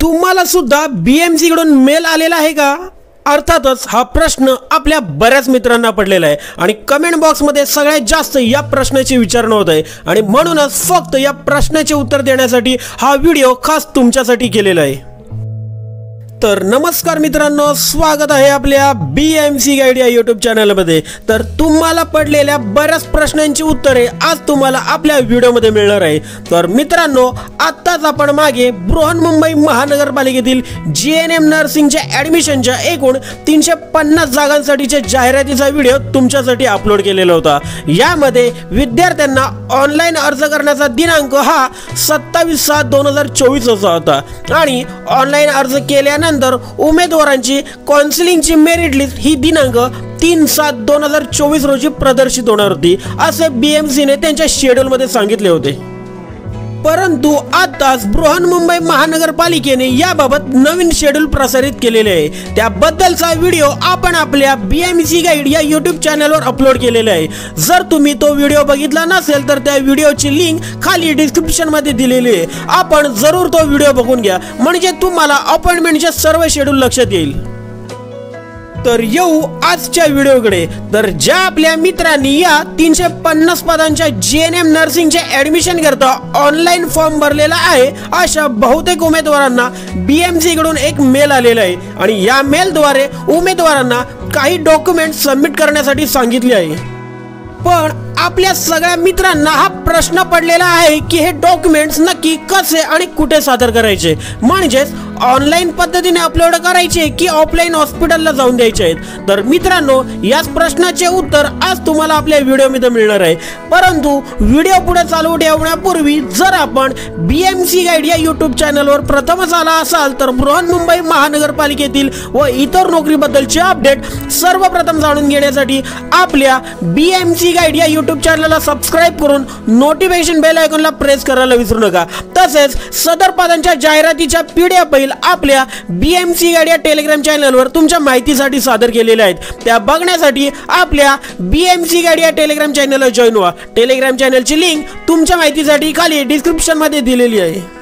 तुम्हाला सुद्धा बीएमसी कडून मेल आलेला आहे का? अर्थातच हा प्रश्न आपल्या बऱ्याच मित्रांना पडलेला आहे आणि कमेंट बॉक्स मध्ये सगळ्यात जास्त या प्रश्नाची विचारणा होत आहे आणि म्हणूनच फक्त या प्रश्नाचे उत्तर देण्यासाठी हा व्हिडिओ खास तुमच्यासाठी केलेला आहे। तर नमस्कार मित्रांनो, स्वागत आहे आपल्या बीएमसी गाईड या यूट्यूब चॅनलमध्ये। तर तुम्हाला पडलेल्या बऱ्याच प्रश्नांची उत्तरे आज तुम्हाला आपल्या व्हिडिओमध्ये मिळणार आहे। तर मित्रांनो, आत्ताच आपण मागे बृहन्मुंबई महानगरपालिकेतील जीएनएम नर्सिंगच्या ॲडमिशनच्या एकूण 350 जागांसाठीच्या जाहिरातीचा व्हिडिओ तुमच्यासाठी अपलोड केलेला होता। यामध्ये विद्यार्थ्यांना ऑनलाईन अर्ज करण्याचा दिनांक हा 27/7/2024 असा होता आणि ऑनलाईन अर्ज केल्यानंतर उमेदवारांची काउन्सिलिंगची मेरिट लिस्ट ही दिनांक 3/7/2024 रोजी प्रदर्शित होणार होती, असे बीएमसीने त्यांच्या शेड्यूल मध्ये सांगितले होते। परंतु आताच बृहन्मुंबई महानगरपालिकेने याबाबत नवीन शेड्यूल प्रसारित केलेले आहे। त्याबद्दलचा व्हिडिओ आपण आपल्या बीएमसी गाईड या यूट्यूब चॅनलवर अपलोड केलेला आहे। जर तुम्ही तो व्हिडिओ बघितला नसेल तर त्या व्हिडिओची लिंक खाली डिस्क्रिप्शन मध्ये दिलेली आहे। आपण जरूर तो व्हिडिओ बघून घ्या, म्हणजे तुम्हाला अपॉइंटमेंटचे सर्व शेड्यूल लक्षात येईल। तर येऊ आजच्या व्हिडिओकडे। तर ज्या आपल्या मित्रांनी या 350 पदांच्या जीएनएम नर्सिंगच्या ॲडमिशन करता ऑनलाईन फॉर्म भरलेला आहे, अशा बहुतेक उमेदवारांना बीएमसी कडून एक मेल आलेला आहे आणि या मेलद्वारे उमेदवारांना काही डॉक्युमेंट सबमिट करण्यासाठी सांगितले आहे। पण आपल्या सगळ्या मित्रांना हा प्रश्न पडलेला आहे की हे डॉक्युमेंट्स नक्की कसे आणि कुठे सादर करायचे, म्हणजेच ऑनलाईन पद्धतीने अपलोड करायचे की ऑफलाईन हॉस्पिटलला जाऊन द्यायचे आहेत। तर मित्रांनो, याच प्रश्नाचे उत्तर आज तुम्हाला आपल्या व्हिडिओमध्ये मिळणार आहे। परंतु व्हिडिओ पुढे चालू ठेवण्यापूर्वी जर आपण बीएमसी गाईड या यूट्यूब चॅनलवर प्रथमच आला असाल तर बृहन्मुंबई महानगरपालिकेतील व इतर नोकरीबद्दलचे अपडेट सर्वप्रथम जाणून घेण्यासाठी आपल्या बीएमसी गाईड या यूट्यूब चॅनलला सबस्क्राइब करून नोटिफिकेशन बेल आयकॉनला प्रेस करायला विसरू नका। तसेच सदर पदांच्या जाहिरातीच्या पीडीएफ फाईल आपल्या बीएमसी गाईड या टेलिग्राम चॅनलवर तुमच्या माहितीसाठी सादर केलेल्या आहेत। त्या बघण्यासाठी आपल्या बीएमसी गाईड या टेलिग्राम चॅनलला जॉइन व्हा। टेलिग्राम चॅनलची लिंक तुमच्या माहितीसाठी खाली डिस्क्रिप्शन मध्ये दिलेली आहे।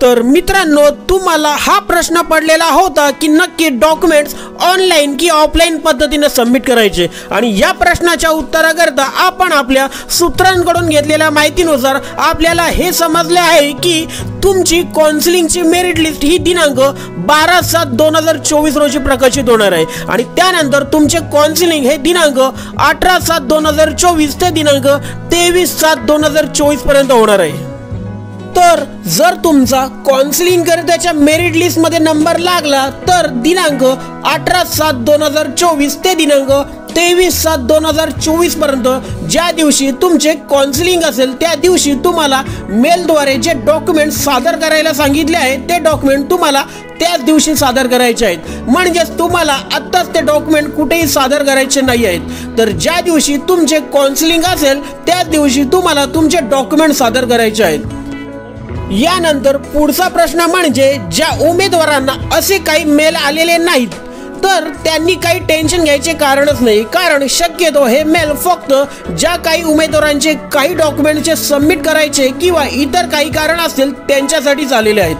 तर मित्रांनो, तुम्हाला हा प्रश्न पडलेला होता की नक्की डॉक्युमेंट्स ऑनलाईन की ऑफलाईन पद्धतीने सबमिट करायचे, आणि या प्रश्नाच्या उत्तराकरता आपण आपल्या सूत्रांकडून घेतलेल्या माहितीनुसार आपल्याला हे समजले आहे की तुमची काउन्सिलिंगची मेरिट लिस्ट ही दिनांक 12/7/2024 रोजी प्रकाशित होणार आहे आणि त्यानंतर तुमचे काउन्सिलिंग हे दिनांक 18/7/2024 ते दिनांक 23/7/2024 पर्यंत होणार आहे। तर जर तुमचा काउन्सिलिंग करताच्या मेरिट लिस्ट मध्ये नंबर लागला तर दिनांक 18/7/2024 ते दिनांक 23/7/2024 पर्यंत ज्या दिवशी तुमचे काउन्सिलिंग असेल त्या दिवशी तुम्हाला मेलद्वारे जे डॉक्युमेंट सादर करायला सांगितले आहेत ते डॉक्युमेंट तुम्हाला त्याच दिवशी सादर करायचे आहेत, म्हणजेच तुम्हाला आत्ताच ते डॉक्युमेंट कुठेही सादर करायचे नाही आहेत। तर ज्या दिवशी तुमचे काउन्सिलिंग असेल त्याच दिवशी तुम्हाला तुमचे डॉक्युमेंट सादर करायचे आहेत। यानंतर पुढचा प्रश्न म्हणजे ज्या उमेदवारांना असे काही मेल आलेले नाहीत तर त्यांनी काही टेन्शन घ्यायचे कारणच नाही, कारण शक्यतो हे मेल फक्त ज्या काही उमेदवारांचे काही डॉक्युमेंटचे सबमिट करायचे किंवा इतर काही कारण असतील त्यांच्यासाठी आलेले आहेत।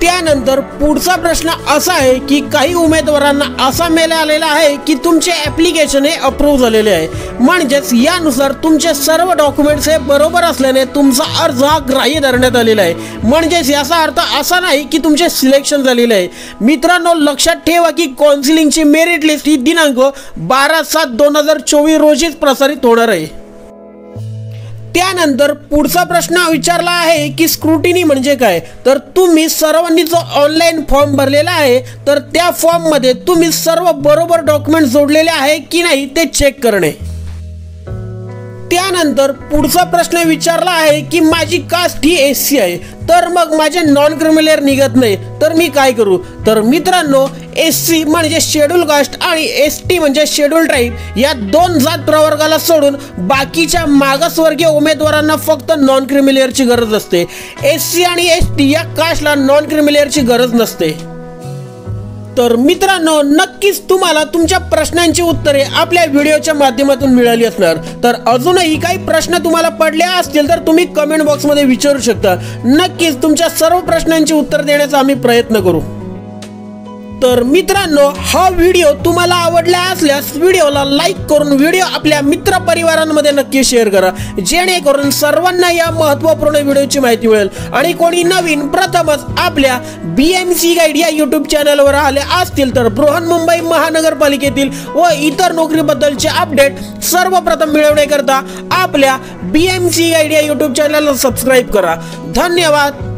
त्यानंतर पुढचा प्रश्न असा आहे की काही उमेदवारांना असा मेल आलेला आहे की तुमचे ॲप्लिकेशन हे अप्रूव्ह झालेले आहे, म्हणजेच यानुसार तुमचे सर्व डॉक्युमेंट्स हे बरोबर असल्याने तुमचा अर्ज हा ग्राह्य धरण्यात आलेला आहे, म्हणजेच याचा अर्थ असा नाही की तुमचे सिलेक्शन झालेले आहे। मित्रांनो, लक्षात ठेवा की काउन्सिलिंगची मेरिट लिस्ट ही दिनांक 12/7/2024 रोजीच प्रसारित होणार आहे। त्यानंतर पुढचा प्रश्न विचारला आहे की स्क्रुटिनी म्हणजे काय। तर तुम्ही सर्वांनी जो ऑनलाईन फॉर्म भरलेला आहे तर त्या फॉर्म मध्ये तुम्ही सर्व बरोबर डॉक्युमेंट जोडलेले आहे की नाही ते चेक करणे। त्यानंतर पुढचा प्रश्न विचारला आहे की माझी कास्ट ही एससी आहे तर मग माझे नॉन क्रिमिनल निघत नाही तर मी काय करू। तर मित्रांनो, एससी म्हणजे शेड्यूल कास्ट आणि एसटी म्हणजे शेड्यूल ट्राईब या दोन जात प्रवर्गाला सोडून बाकीच्या मागासवर्गीय उमेदवारांना फक्त नॉन क्रिमिनलची गरज असते। एससी आणि एसटी या कास्टला नॉन क्रिमिनलची गरज नसते। तर मित्रांनो, नक्कीच तुम्हाला तुमच्या प्रश्नांची उत्तरे आपल्या व्हिडिओच्या माध्यमातून मिळाली असणार। तर अजूनही काही प्रश्न तुम्हाला पडले असतील तर तुम्ही कमेंट बॉक्समध्ये विचारू शकता। नक्कीच तुमच्या सर्व प्रश्नांची उत्तर देण्याचा आम्ही प्रयत्न करू। तर मित्रांनो, हा व्हिडिओ तुम्हाला आवडला असल्यास व्हिडिओला लाईक करून व्हिडिओ आपल्या मित्र परिवारांमध्ये नक्की शेअर करा, जेणेकरून सर्वांना या महत्त्वपूर्ण व्हिडिओची माहिती मिळेल। आणि कोणी नवीन प्रथमच आपल्या BMC गाईड या YouTube चॅनलवर आले असतील तर बृहन्मुंबई महानगरपालिकेतील व इतर नोकरीबद्दलचे अपडेट सर्वप्रथम मिळवण्याकरता आपल्या BMC गाईड या YouTube चॅनलला सबस्क्राईब करा। धन्यवाद।